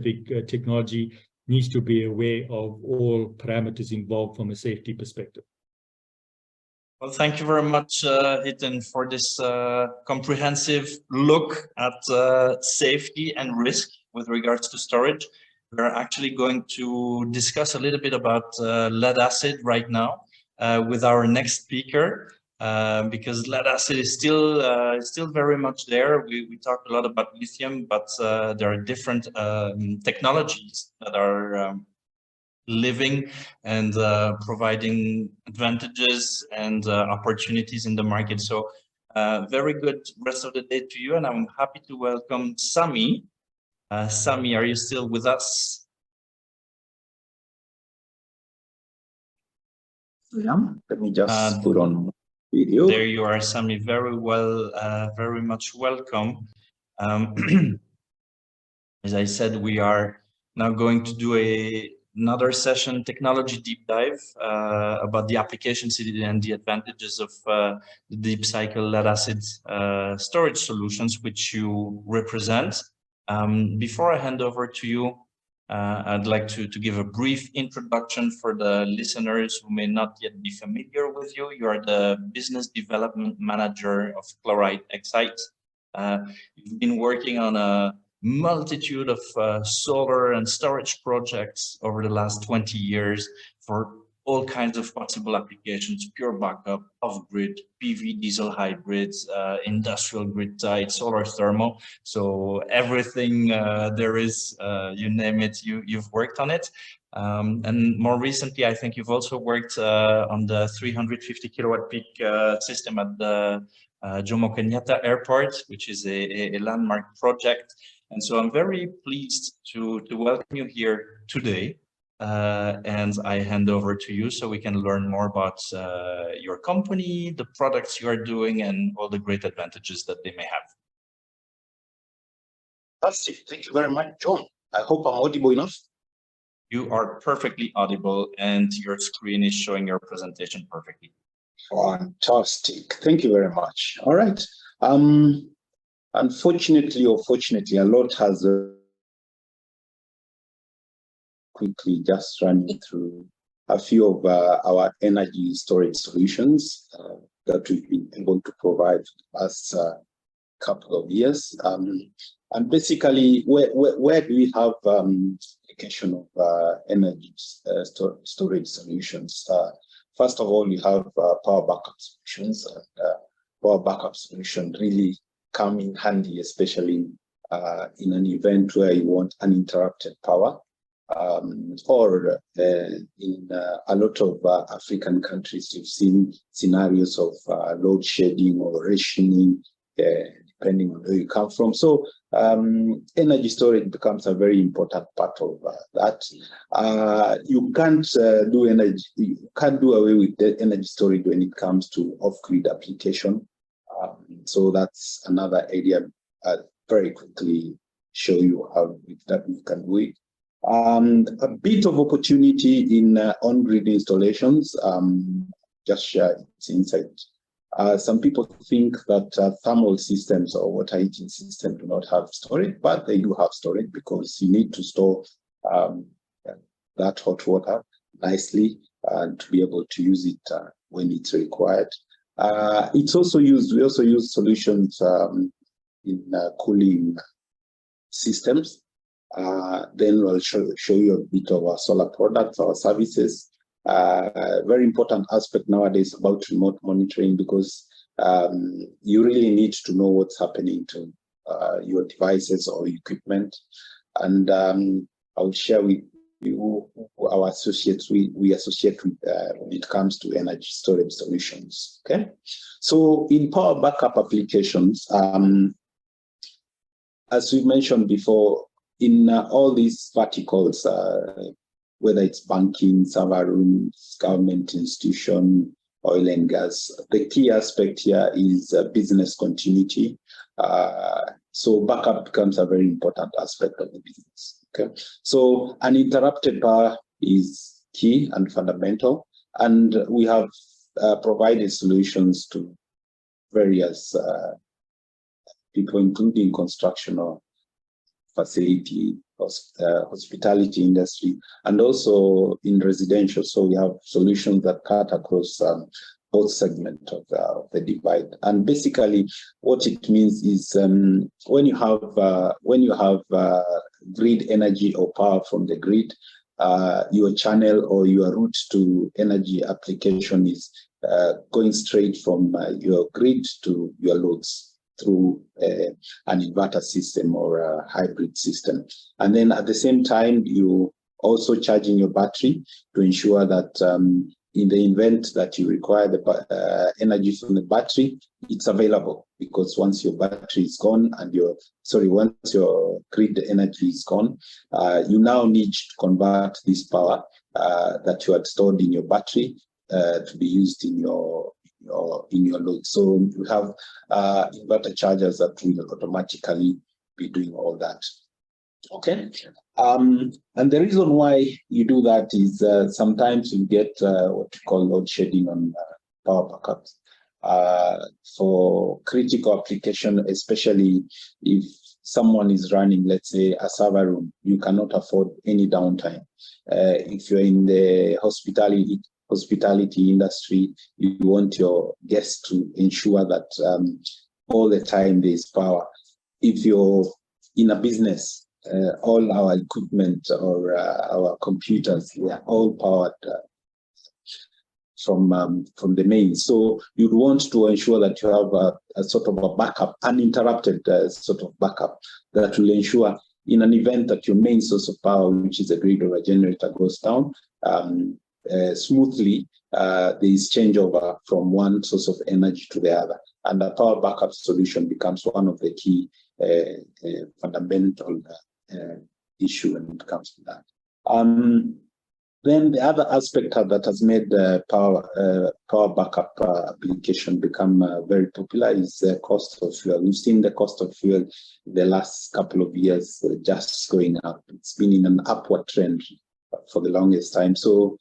technology needs to be aware of all parameters involved from a safety perspective. Well, thank you very much, Hiten, for this comprehensive look at safety and risk with regards to storage. We're actually going to discuss a little bit about lead acid right now with our next speaker, because lead acid is still very much there. We talked a lot about lithium, but there are different technologies that are living and providing advantages and opportunities in the market. So very good rest of the day to you, and I'm happy to welcome Sammy. Sammy, are you still with us? Yeah, let me just put on video. There you are, Sammy. Very well, very much welcome. As I said, we are now going to do another session, technology deep dive, about the applications and the advantages of the deep cycle lead acid storage solutions, which you represent. Before I hand over to you, I'd like to give a brief introduction for the listeners who may not yet be familiar with you. You are the Business Development Manager of Chloride Exide. You've been working on a multitude of solar and storage projects over the last 20 years for all kinds of possible applications: pure backup, off-grid, PV, diesel hybrids, industrial grid tied, solar thermal. So everything there is, you name it, you've worked on it. And more recently, I think you've also worked on the 350 kilowatt peak system at the Jomo Kenyatta Airport, which is a landmark project. And so I'm very pleased to welcome you here today. And I hand over to you so we can learn more about your company, the products you are doing, and all the great advantages that they may have. Fantastic. Thank you very much, John. I hope I'm audible enough. You are perfectly audible, and your screen is showing your presentation perfectly. Fantastic. Thank you very much. All right. Unfortunately or fortunately, a lot has quickly just running through a few of our energy storage solutions that we've been able to provide for the past couple of years. And basically, where do we have application of energy storage solutions? First of all, we have power backup solutions. Power backup solution really come in handy, especially in an event where you want uninterrupted power, or in a lot of African countries, you've seen scenarios of load shedding or rationing, depending on where you come from. So energy storage becomes a very important part of that. You can't do away with the energy storage when it comes to off-grid application. So that's another area I'll very quickly show you how that we can do it. A bit of opportunity in on-grid installations. Just share its insight. Some people think that thermal systems or water heating systems do not have storage, but they do have storage because you need to store that hot water nicely and to be able to use it when it's required. It's also used. We also use solutions in cooling systems. Then we'll show you a bit of our solar products, our services. Very important aspect nowadays about remote monitoring, because you really need to know what's happening to your devices or equipment. And I'll share with you our associates we associate with when it comes to energy storage solutions. Okay, so in power backup applications, as we mentioned before, in all these verticals, whether it's banking, server rooms, government institution, oil and gas, the key aspect here is business continuity. So backup becomes a very important aspect of the business. Okay, so uninterrupted power is key and fundamental, and we have provided solutions to various people, including construction or facility, hospitality industry, and also in residential. So we have solutions that cut across both segments of the divide. And basically, what it means is when you have grid energy or power from the grid, your channel or your route to energy application is going straight from your grid to your loads through an inverter system or a hybrid system. And then at the same time, you also charging your battery to ensure that in the event that you require the energy from the battery, it's available, because once your battery is gone and once your grid energy is gone, you now need to convert this power that you had stored in your battery to be used in your load. So you have inverter chargers that will automatically be doing all that. Okay. And the reason why you do that is sometimes you get what you call load shedding on power backups. For critical application, especially if someone is running, let's say, a server room, you cannot afford any downtime. If you're in the hospitality industry, you want your guests to ensure that all the time there's power. If you're in a business, all our equipment or our computers, they are all powered from the main. So you'd want to ensure that you have a sort of a backup, uninterrupted sort of backup that will ensure in an event that your main source of power, which is a grid or a generator, goes down, smoothly, there is changeover from one source of energy to the other. And the power backup solution becomes one of the key fundamental issue when it comes to that. Then the other aspect that has made power backup application become very popular is the cost of fuel. We've seen the cost of fuel in the last couple of years just going up. It's been in an upward trend for the longest time. So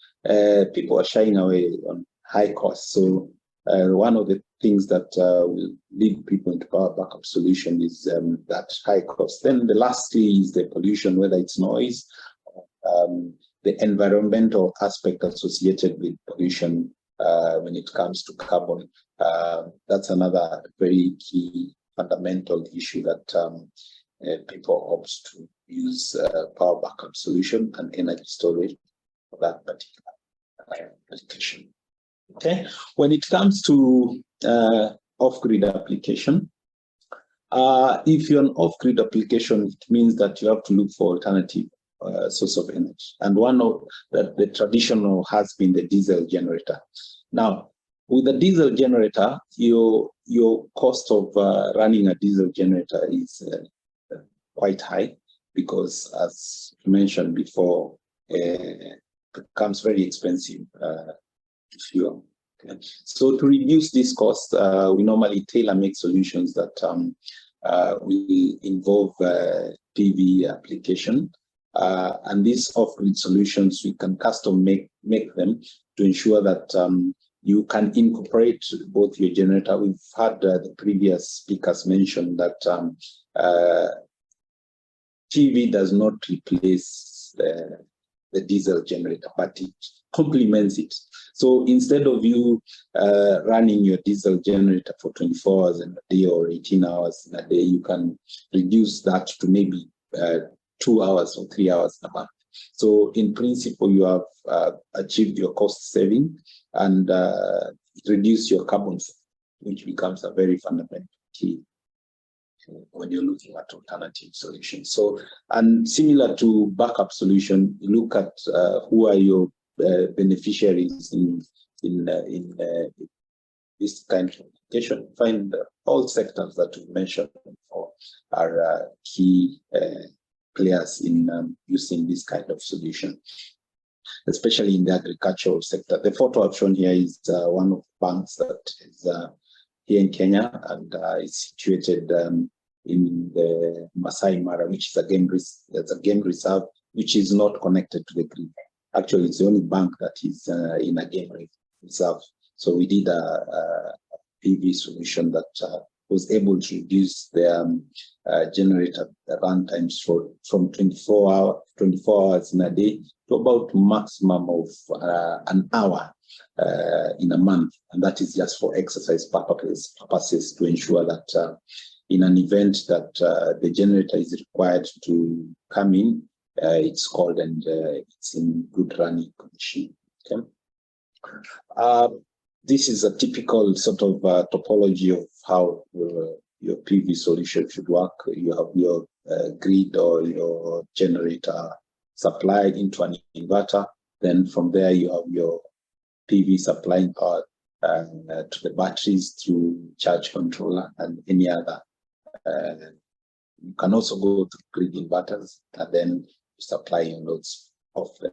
people are shying away on high costs. So one of the things that will lead people into power backup solution is that high cost. Then the lastly is the pollution, whether it's noise, the environmental aspect associated with pollution when it comes to carbon. That's another very key fundamental issue that people opt to use power backup solution and energy storage for that particular application. Okay, when it comes to off-grid application, if you're an off-grid application, it means that you have to look for alternative source of energy. And one of the traditional has been the diesel generator. Now, with the diesel generator, your cost of running a diesel generator is quite high, because as you mentioned before, it becomes very expensive to fuel. Okay. So to reduce this cost, we normally tailor-make solutions that will involve PV application. And these off-grid solutions, we can custom make them to ensure that you can incorporate both your generator. We've had the previous speakers mention that PV does not replace the diesel generator, but it complements it. So instead of you running your diesel generator for 24 hours in a day or 18 hours in a day, you can reduce that to maybe 2 hours or 3 hours a month. So in principle, you have achieved your cost saving and reduce your carbon, which becomes a very fundamental key when you're looking at alternative solutions. So, and similar to backup solution, look at who are your beneficiaries in this kind of application. Find all sectors that we mentioned before are key players in using this kind of solution, especially in the agricultural sector. The photo I've shown here is one of the banks that is here in Kenya, and it's situated in the Masai Mara, which is a game reserve, which is not connected to the grid. Actually, it's the only bank that is in a game reserve. So we did a PV solution that was able to reduce their generator run times from 24 hours in a day to about maximum of an hour in a month, and that is just for exercise purposes to ensure that in an event that the generator is required to come in, it's called and it's in good running condition. Okay. This is a typical sort of topology of how your PV solution should work. You have your grid or your generator supplied into an inverter. Then from there, you have your PV supplying power to the batteries through charge controller and any other. You can also go to grid inverters and then supply your loads of them.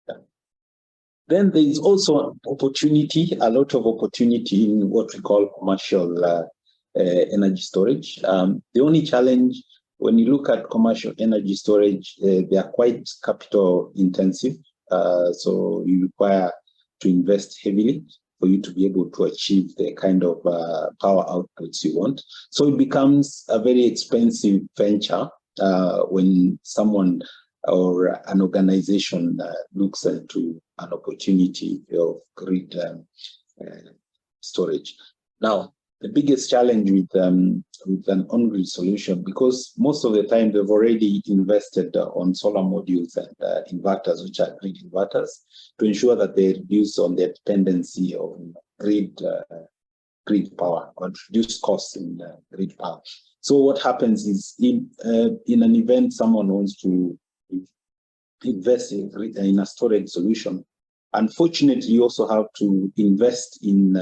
Yeah. Then there is also opportunity, a lot of opportunity in what we call commercial energy storage. The only challenge when you look at commercial energy storage, they are quite capital intensive. So you require to invest heavily for you to be able to achieve the kind of power outputs you want. So it becomes a very expensive venture when someone or an organization looks into an opportunity of grid storage. Now, the biggest challenge with an on-grid solution, because most of the time they've already invested on solar modules and inverters, which are grid inverters, to ensure that they reduce on their dependency on grid power or reduce costs in grid power. So what happens is in an event someone wants to invest in a storage solution, unfortunately you also have to invest in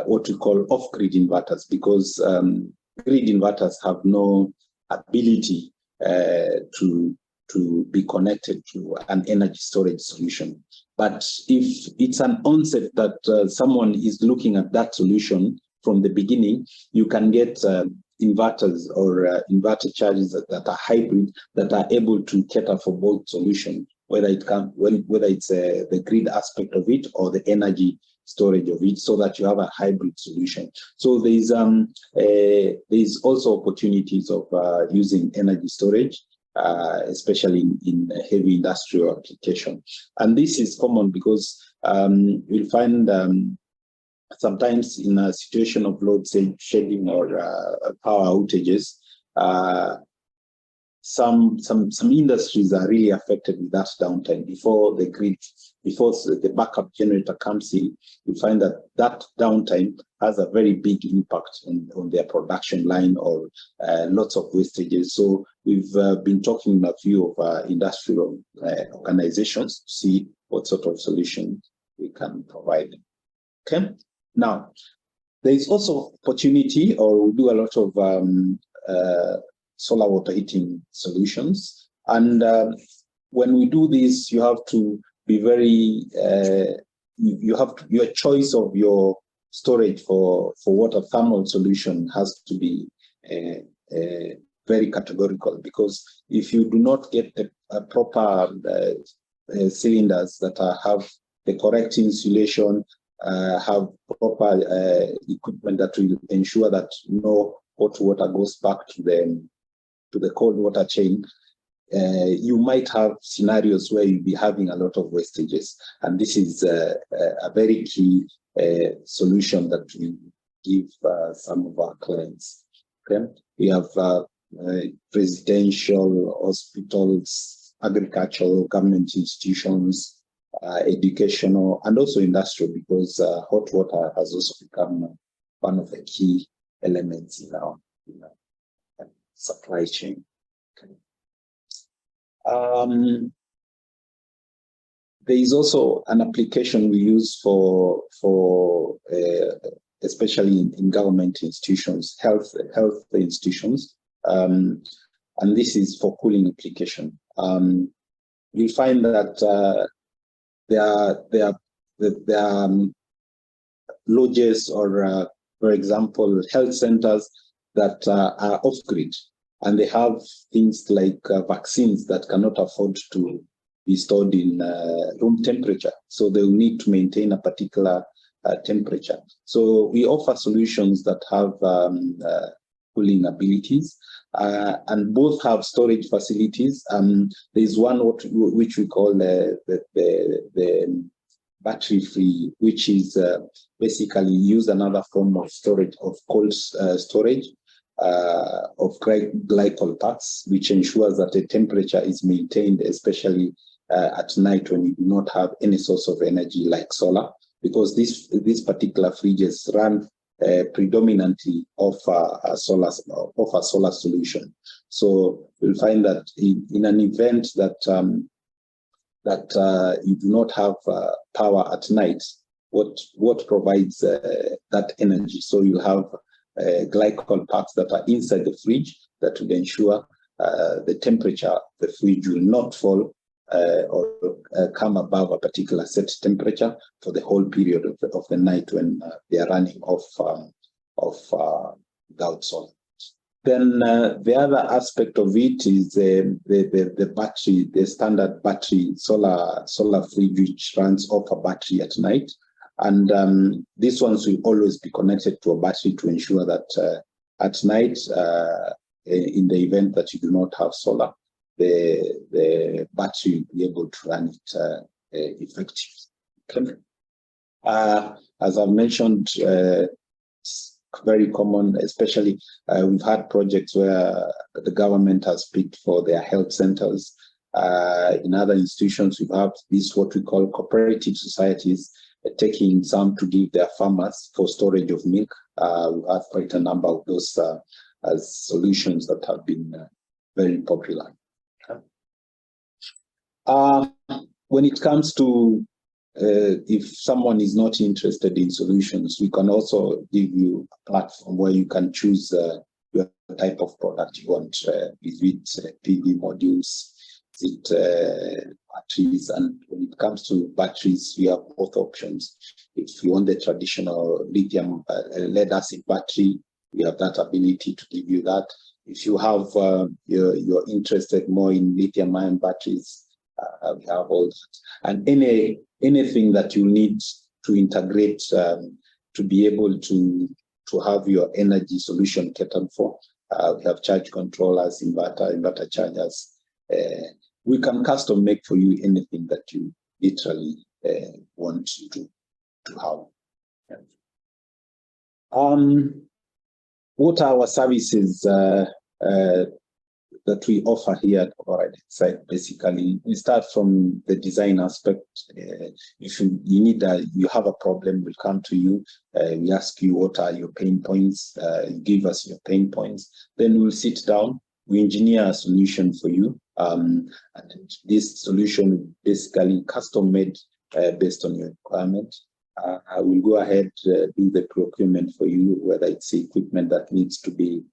what we call off-grid inverters, because grid inverters have no ability to be connected to an energy storage solution. But if it's an onset that someone is looking at that solution from the beginning, you can get inverters or inverter charges that are hybrid, that are able to cater for both solutions, whether it's the grid aspect of it or the energy storage of it, so that you have a hybrid solution. So there's also opportunities of using energy storage, especially in heavy industrial application. And this is common because you'll find sometimes in a situation of load shedding or power outages, some industries are really affected with that downtime. Before the backup generator comes in, you find that downtime has a very big impact on their production line or lots of wastages. So we've been talking to a few of industrial organizations to see what sort of solution we can provide them. Okay. Now, there is also opportunity, or we do a lot of solar water heating solutions. And when we do this, you have to be very, your choice of your storage for water thermal solution has to be very categorical, because if you do not get the proper cylinders that have the correct insulation, have proper equipment that will ensure that no hot water goes back to the cold water chain, you might have scenarios where you'll be having a lot of wastages. And this is a very key solution that we give some of our clients. Okay? We have residential, hospitals, agricultural, government institutions, educational, and also industrial, because hot water has also become one of the key elements in our supply chain. Okay. There is also an application we use for especially in government institutions, health institutions, and this is for cooling application. We find that there are lodges or, for example, health centers that are off-grid, and they have things like vaccines that cannot afford to be stored in room temperature. So they will need to maintain a particular temperature. So we offer solutions that have cooling abilities, and both have storage facilities. There's one which we call the battery-free, which is basically use another form of storage, of cold storage of glycol packs, which ensures that the temperature is maintained, especially at night when you do not have any source of energy like solar, because these particular fridges run predominantly off a solar solution. So you'll find that in an event that you do not have power at night, what provides that energy? So you have glycol packs that are inside the fridge that will ensure the temperature of the fridge will not fall or come above a particular set temperature for the whole period of the night when they are running off without solar. Then the other aspect of it is the battery, the standard battery solar fridge, which runs off a battery at night. And these ones will always be connected to a battery to ensure that at night, in the event that you do not have solar, the battery will be able to run it effectively. Okay. As I've mentioned, it's very common, especially we've had projects where the government has picked for their health centers. In other institutions, we have this, what we call cooperative societies, taking some to give their farmers for storage of milk. We have quite a number of those as solutions that have been very popular. When it comes to if someone is not interested in solutions, we can also give you a platform where you can choose your type of product you want. Is it PV modules? Is it batteries? And when it comes to batteries, we have both options. If you want the traditional lithium lead acid battery, we have that ability to give you that. If you have you're interested more in lithium ion batteries, we have all that. And anything that you need to integrate to be able to have your energy solution catered for. We have charge controllers, inverter chargers. We can custom make for you anything that you literally want to have. What are our services that we offer here at Chloride Exide? Basically, we start from the design aspect. If you have a problem, we'll come to you. We ask you what are your pain points. You give us your pain points. Then we'll sit down. We engineer a solution for you. And this solution basically custom made based on your requirement. I will go ahead do the procurement for you, whether it's equipment that needs to be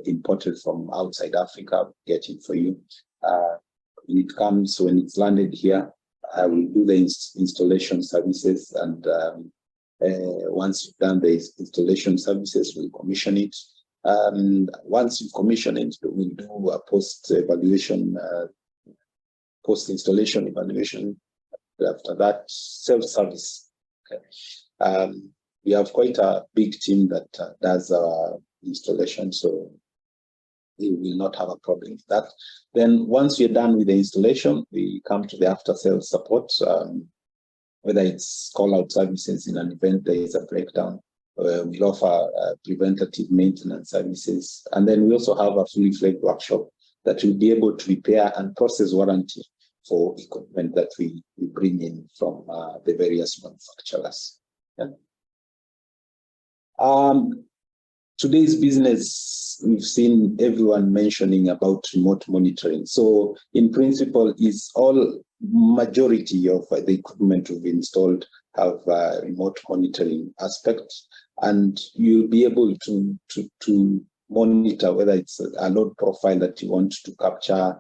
imported from outside Africa, get it for you. When it's landed here, I will do the installation services, and once you've done the installation services, we'll commission it. Once you've commissioned it, we'll do a post-installation evaluation. After that, self-service. Okay. We have quite a big team that does our installation, so you will not have a problem with that. Then once you're done with the installation, we come to the after-sales support, whether it's call-out services in an event there is a breakdown. We'll offer preventative maintenance services, and then we also have a fully-fledged workshop that will be able to repair and process warranty for equipment that we bring in from the various manufacturers. Yeah. Today's business, we've seen everyone mentioning about remote monitoring. So in principle, majority of the equipment we've installed have remote monitoring aspects, and you'll be able to monitor whether it's a load profile that you want to capture,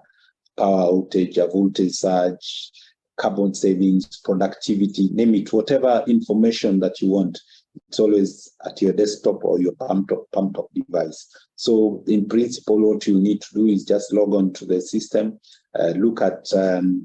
power outage, a voltage surge, carbon savings, productivity, name it, whatever information that you want. It's always at your desktop or your pumped up device. So in principle, what you need to do is just log on to the system, look at the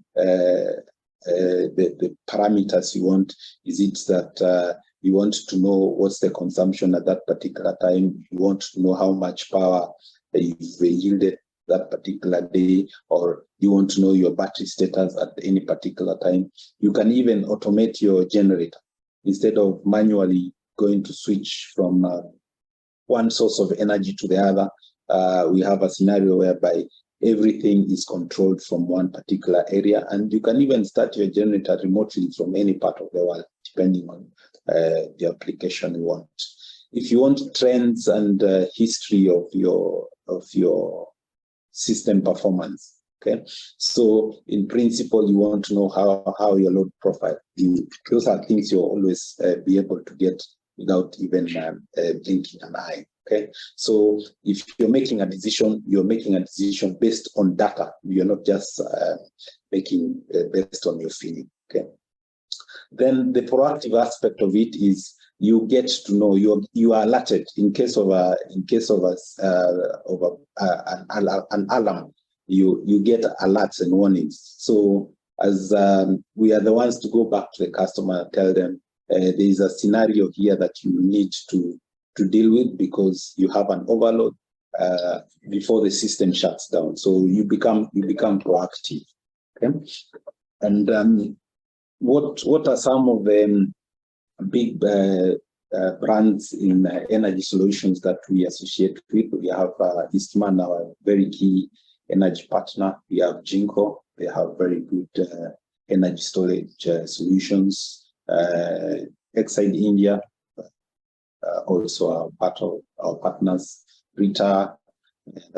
parameters you want. Is it that You want to know what's the consumption at that particular time. You want to know how much power you've yielded that particular day, or you want to know your battery status at any particular time. You can even automate your generator. Instead of manually going to switch from one source of energy to the other, we have a scenario whereby everything is controlled from one particular area, and you can even start your generator remotely from any part of the world, depending on the application you want. If you want trends and history of your system performance, okay, so in principle, you want to know how your load profile. Those are things you'll always be able to get without even blinking an eye. Okay, so if you're making a decision, you're making a decision based on data. You're not just making based on your feeling. Okay. Then the proactive aspect of it is you get to know you are alerted in case of an alarm. You get alerts and warnings. So as we are the ones to go back to the customer and tell them there is a scenario here that you need to deal with because you have an overload before the system shuts down. So you become proactive. Okay, and what are some of the big brands in energy solutions that we associate with? We have Eastman, our very key energy partner. We have Jinko. They have very good energy storage solutions. Exide India also are part of our partners. Rita,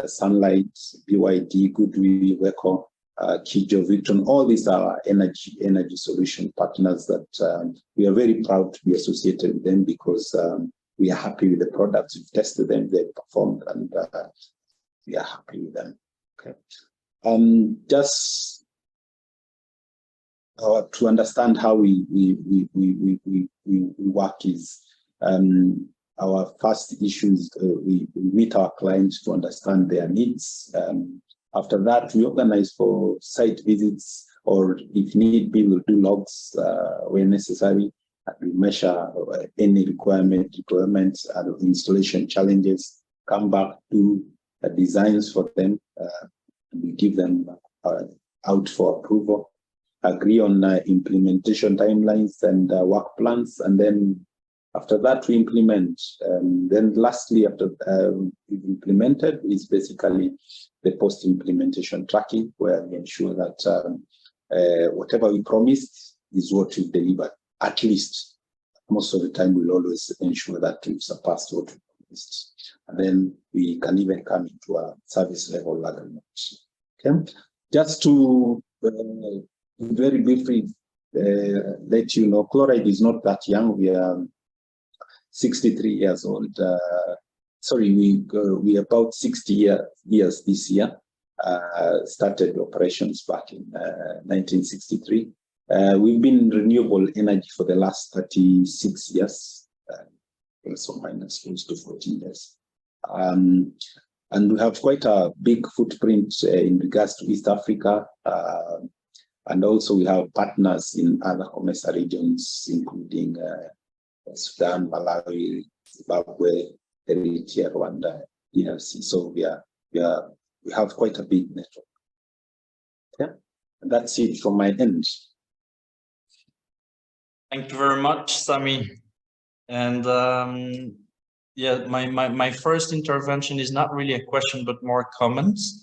Sunlight, BYD, Goodwill, Weco, Kijo, Victon. All these are energy solution partners that we are very proud to be associated with them because we are happy with the products. We've tested them, they've performed, and we are happy with them. Okay. Just to understand how we work is our first issues. We meet our clients to understand their needs. After that, we organize for site visits, or if need be, we'll do logs where necessary. And we measure any requirements and installation challenges. Come back, do designs for them. We give them out for approval. Agree on implementation timelines and work plans, and then after that we implement. Then lastly, after we've implemented, is basically the post-implementation tracking, where we ensure that whatever we promised is what we delivered. At least most of the time, we'll always ensure that we've surpassed what we promised, and then we can even come into a service level agreement. Okay, just to very briefly let you know, Chloride is not that young. We are 63 years old. Sorry, we about 60 years this year. Started operations back in 1963. We've been in renewable energy for the last 36 years, plus or minus close to 14 years. And we have quite a big footprint in regards to East Africa. And also we have partners in other COMESA regions, including Sudan, Malawi, Zimbabwe, Eritrea, Rwanda, DRC. So we have quite a big network. Okay, and that's it from my end. Thank you very much, Sammy. And yeah, my first intervention is not really a question, but more comments.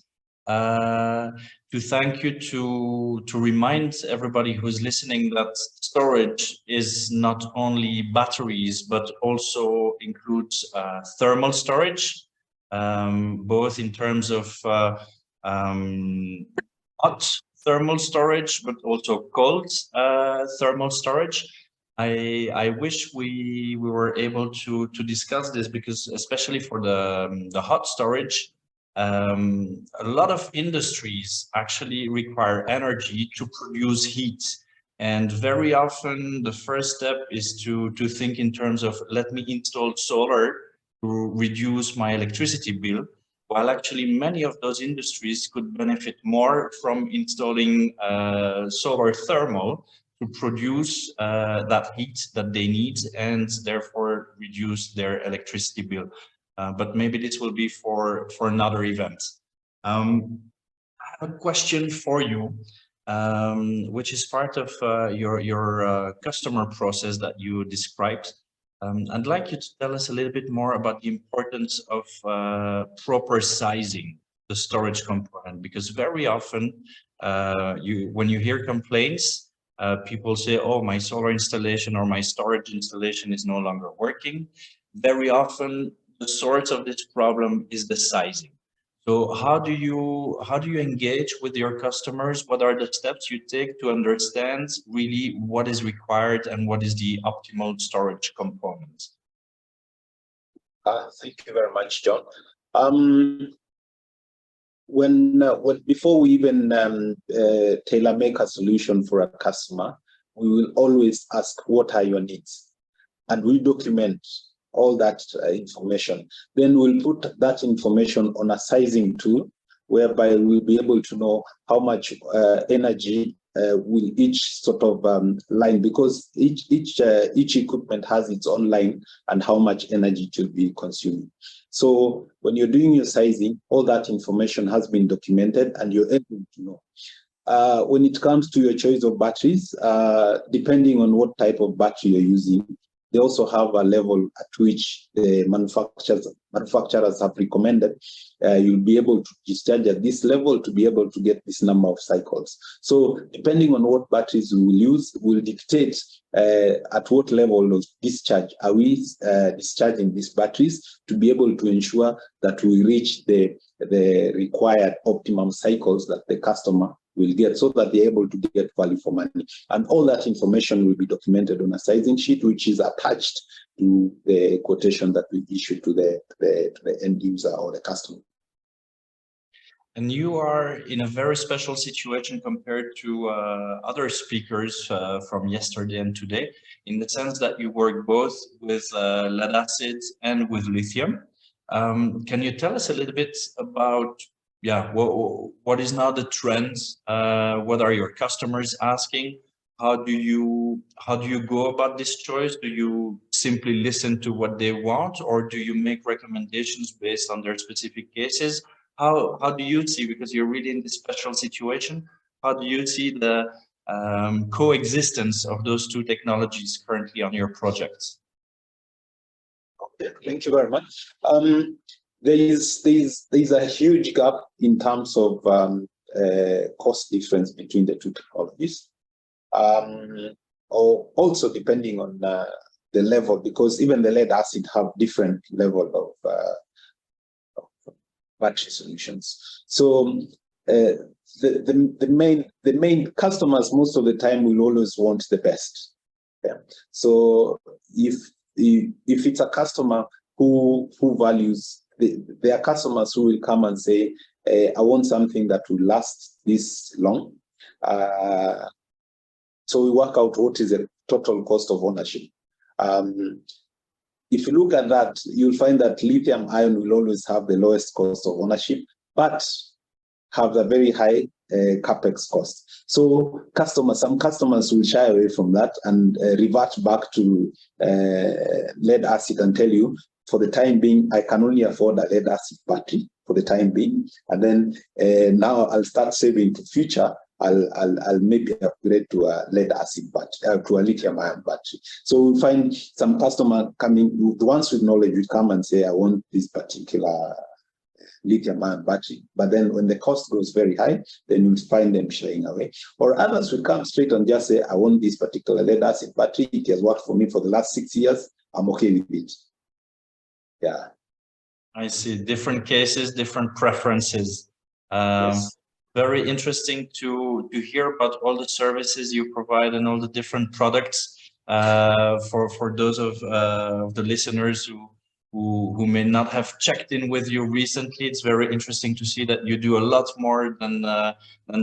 To thank you, to remind everybody who's listening that storage is not only batteries, but also includes thermal storage, both in terms of hot thermal storage, but also cold thermal storage. I wish we were able to discuss this, because especially for the hot storage, a lot of industries actually require energy to produce heat, and very often the first step is to think in terms of, let me install solar to reduce my electricity bill, while actually many of those industries could benefit more from installing solar thermal to produce that heat that they need and therefore reduce their electricity bill. But maybe this will be for another event. I have a question for you, which is part of your customer process that you described. I'd like you to tell us a little bit more about the importance of proper sizing the storage component, because very often when you hear complaints, people say, oh, my solar installation or my storage installation is no longer working. Very often the source of this problem is the sizing. So how do you engage with your customers? What are the steps you take to understand really what is required and what is the optimal storage component? Thank you very much, John. Before we even tailor make a solution for a customer, we will always ask, what are your needs? And we document all that information. Then we'll put that information on a sizing tool, whereby we'll be able to know how much energy will each sort of line, because each equipment has its own line and how much energy it will be consuming. So when you're doing your sizing, all that information has been documented and you're able to know. When it comes to your choice of batteries, depending on what type of battery you're using, they also have a level at which the manufacturers have recommended. You'll be able to discharge at this level to be able to get this number of cycles. So depending on what batteries we will use, will dictate at what level of discharge are we discharging these batteries to be able to ensure that we reach the required optimum cycles that the customer will get, so that they're able to get value for money. And all that information will be documented on a sizing sheet, which is attached to the quotation that we issue to the end user or the customer. And you are in a very special situation compared to other speakers from yesterday and today, in the sense that you work both with lead acid and with lithium. Can you tell us a little bit about what is now the trend? What are your customers asking? How do you go about this choice? Do you simply listen to what they want, or do you make recommendations based on their specific cases? How do you see, because you're really in this special situation, how do you see the coexistence of those two technologies currently on your projects? Okay, thank you very much. There's a huge gap in terms of cost difference between the two technologies. Or also depending on the level, because even the lead acid have different level of battery solutions. So the main customers most of the time will always want the best. Yeah. So if it's a customer who values, there are customers who will come and say, I want something that will last this long. So we work out what is the total cost of ownership. If you look at that, you'll find that lithium ion will always have the lowest cost of ownership, but have a very high capex cost. So some customers will shy away from that and revert back to lead acid and tell you, for the time being, I can only afford a lead acid battery for the time being, and then now I'll start saving to future. I'll maybe upgrade to a lead acid battery, to a lithium ion battery. So we find some customer coming, the ones with knowledge will come and say, I want this particular lithium ion battery. But then when the cost goes very high, then you'll find them shying away. Or others will come straight and just say, I want this particular lead acid battery. It has worked for me for the last 6 years. I'm okay with it. Yeah. I see. Different cases, different preferences. Yes. Very interesting to hear about all the services you provide and all the different products for those of the listeners who may not have checked in with you recently. It's very interesting to see that you do a lot more than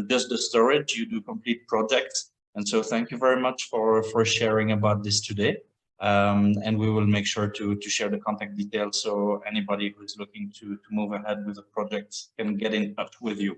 just the storage. You do complete projects. And so thank you very much for sharing about this today. And we will make sure to share the contact details so anybody who is looking to move ahead with the project can get in touch with you.